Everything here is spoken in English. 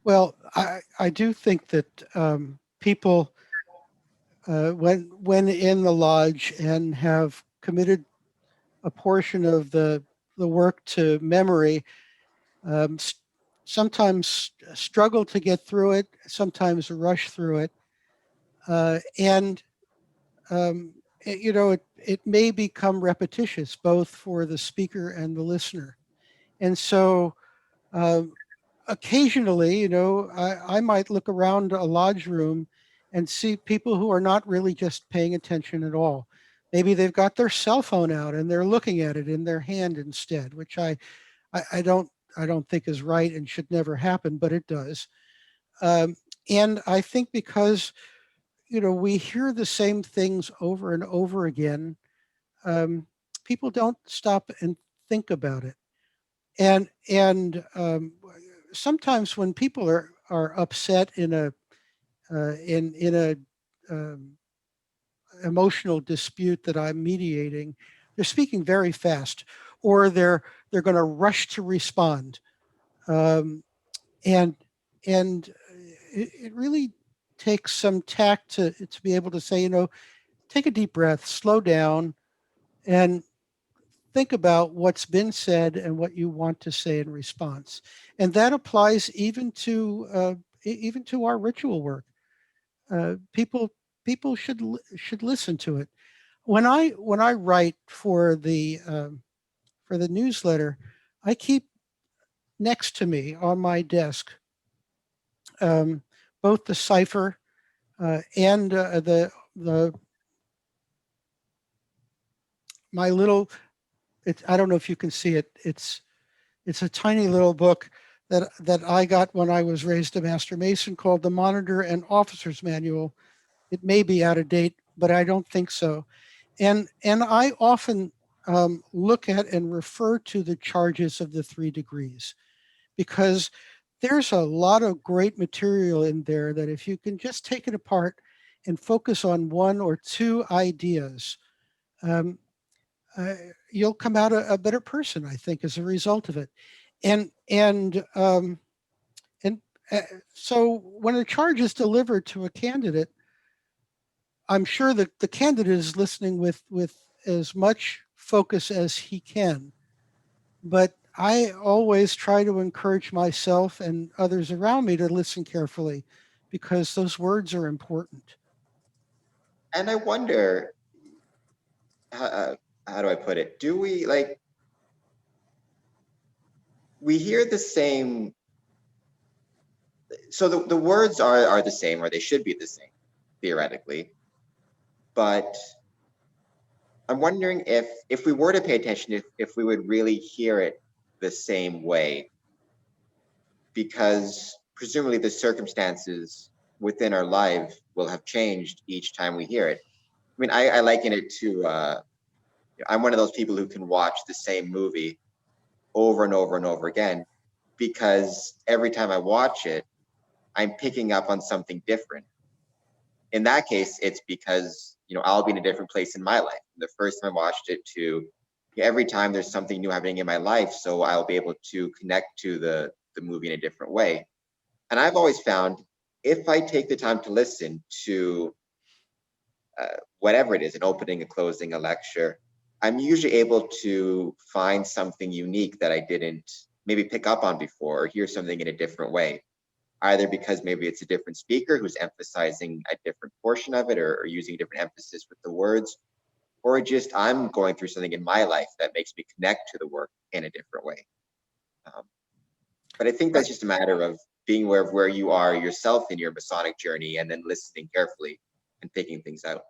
Well, I do think that people, when in the lodge and have committed a portion of the work to memory, um, s- sometimes struggle to get through it, sometimes rush through it, and it may become repetitious both for the speaker and the listener. And so um, occasionally, I might look around a lodge room and see people who are not really just paying attention at all. Maybe they've got their cell phone out and they're looking at it in their hand instead, which I don't think is right and should never happen, but it does. Um, and I think because we hear the same things over and over again, um, people don't stop and think about it. And sometimes when people are upset in a um, emotional dispute that I'm mediating, they're speaking very fast, or they're going to rush to respond, um, and and it really takes some tact to be able to say, take a deep breath, slow down, and think about what's been said and what you want to say in response. And that applies even to our ritual work. People should listen to it. When I write for the newsletter, I keep next to me on my desk um, both the cipher and the my little. I don't know if you can see it. It's a tiny little book that I got when I was raised a Master Mason called the Monitor and Officer's Manual. It may be out of date, but I don't think so. And I often look at and refer to the charges of the 3 degrees because there's a lot of great material in there that if you can just take it apart and focus on one or two ideas, um, uh, you'll come out a better person, I think, as a result of it. And and um, and so when a charge is delivered to a candidate, I'm sure that the candidate is listening with as much focus as he can. But I always try to encourage myself and others around me to listen carefully because those words are important. And I wonder, how, how do I put it? Do we like, we hear the same, so the words are the same, or they should be the same, theoretically. But I'm wondering if we were to pay attention, if we would really hear it the same way, because presumably the circumstances within our life will have changed each time we hear it. I mean, I liken it to I'm one of those people who can watch the same movie over and over and over again, because every time I watch it, I'm picking up on something different. In that case, it's because I'll be in a different place in my life. The first time I watched it to every time there's something new happening in my life, so I'll be able to connect to the movie in a different way. And I've always found, if I take the time to listen to whatever it is, an opening, a closing, a lecture, I'm usually able to find something unique that I didn't maybe pick up on before, or hear something in a different way, either because maybe it's a different speaker who's emphasizing a different portion of it, or using a different emphasis with the words, or just I'm going through something in my life that makes me connect to the work in a different way. Um, but I think that's Right. just a matter of being aware of where you are yourself in your Masonic journey, and then listening carefully and picking things out.